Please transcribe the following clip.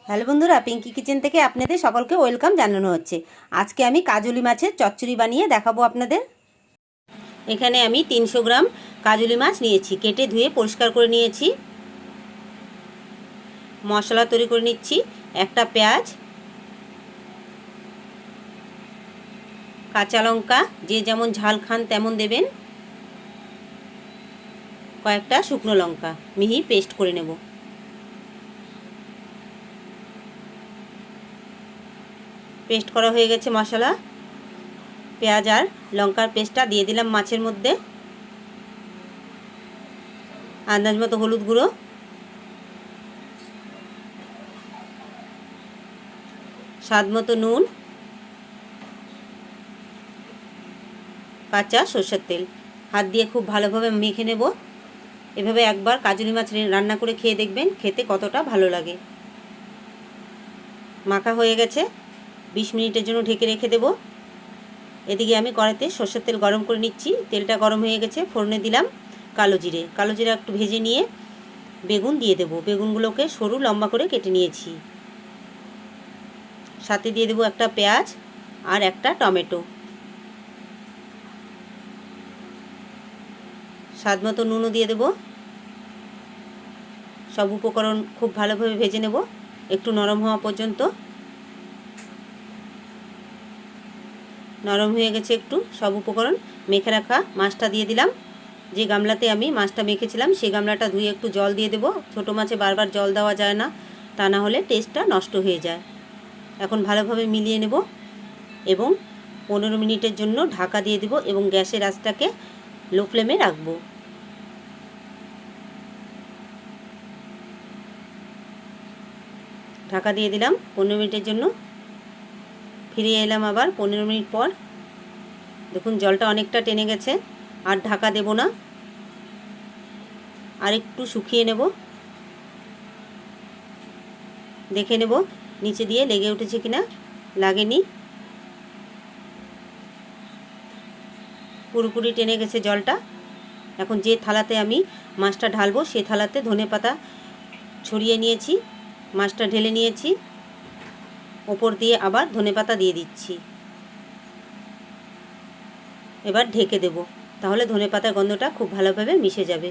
Hello বন্ধুরা, Pinki kitchen থেকে আপনাদের সকলকে ওয়েলকাম জানানো হচ্ছে। আজকে আমি কাজলি মাছের চচ্চড়ি বানিয়ে দেখাবো আপনাদের। এখানে আমি 300 গ্রাম কাজলি মাছ নিয়েছি, কেটে ধুয়ে পরিষ্কার করে নিয়েছি। মশলা তৈরি করে নিচ্ছি। একটা পেঁয়াজ, কাঁচা লঙ্কা, যে যেমন ঝাল খান তেমন দেবেন, কয়েকটা শুকনো লঙ্কা মিহি পেস্ট করে নেব। পেস্ট করা হয়ে গেছে মশলা। পেঁয়াজ আর লঙ্কার পেস্টটা দিয়ে দিলাম মাছের মধ্যে। আন্দাজ মতো হলুদ গুঁড়ো, স্বাদ মতো নুন, কাঁচা সরষের তেল। হাত দিয়ে খুব ভালোভাবে মেখে নেব। এভাবে একবার কাজলি মাছ রান্না করে খেয়ে দেখবেন, খেতে কতটা ভালো লাগে। মাখা হয়ে গেছে, 20 মিনিটের জন্য ঢেকে রেখে দেব। এদিকে আমি কড়াইতে সরষের তেল গরম করে নিচ্ছি। তেলটা গরম হয়ে গেছে, ফোড়নে দিলাম কালো জিরে। কালো জিরা একটু ভেজে নিয়ে বেগুন দিয়ে দেব। বেগুনগুলোকে সরু লম্বা করে কেটে নিয়েছি। সাথে দিয়ে দেব একটা পেঁয়াজ আর একটা টমেটো। স্বাদ মতো নুনও দিয়ে দেব। সব উপকরণ খুব ভালোভাবে ভেজে নেব, একটু নরম হওয়া পর্যন্ত। নরম হয়ে গেছে একটু সব উপকরণ। মেখে রাখা মাছটা দিয়ে দিলাম। যে গামলাতে আমি মাছটা মেখেছিলাম সেই গামলাটা ধুয়ে একটু জল দিয়ে দেব। ছোটো মাছে বারবার জল দেওয়া যায় না, তা না হলে টেস্টটা নষ্ট হয়ে যায়। এখন ভালোভাবে মিলিয়ে নেব এবং 15 মিনিটের জন্য ঢাকা দিয়ে দেব এবং গ্যাসের আঁচটাকে লো ফ্লেমে রাখবো। ঢাকা দিয়ে দিলাম 15 মিনিটের জন্য। ফিরে এলাম আবার 15 মিনিট পর। দেখুন জলটা অনেকটা টেনে গেছে, আর ঢাকা দেব না, আর একটু শুকিয়ে নেব। দেখে নেব নিচে দিয়ে লেগে উঠেছে কিনা। লাগেনি, পুরোপুরি টেনে গেছে জলটা। এখন যে থালাতে আমি মাছটা ঢালবো সেই থালাতে ধনেপাতা ছড়িয়ে নিয়েছি, মাছটা ঢেলে নিয়েছি। ওপর দিয়ে আবার ধনেপাতা দিয়ে দিচ্ছি। এবার ঢেকে দেব, তাহলে ধনেপাতার গন্ধটা খুব ভালোভাবে মিশে যাবে।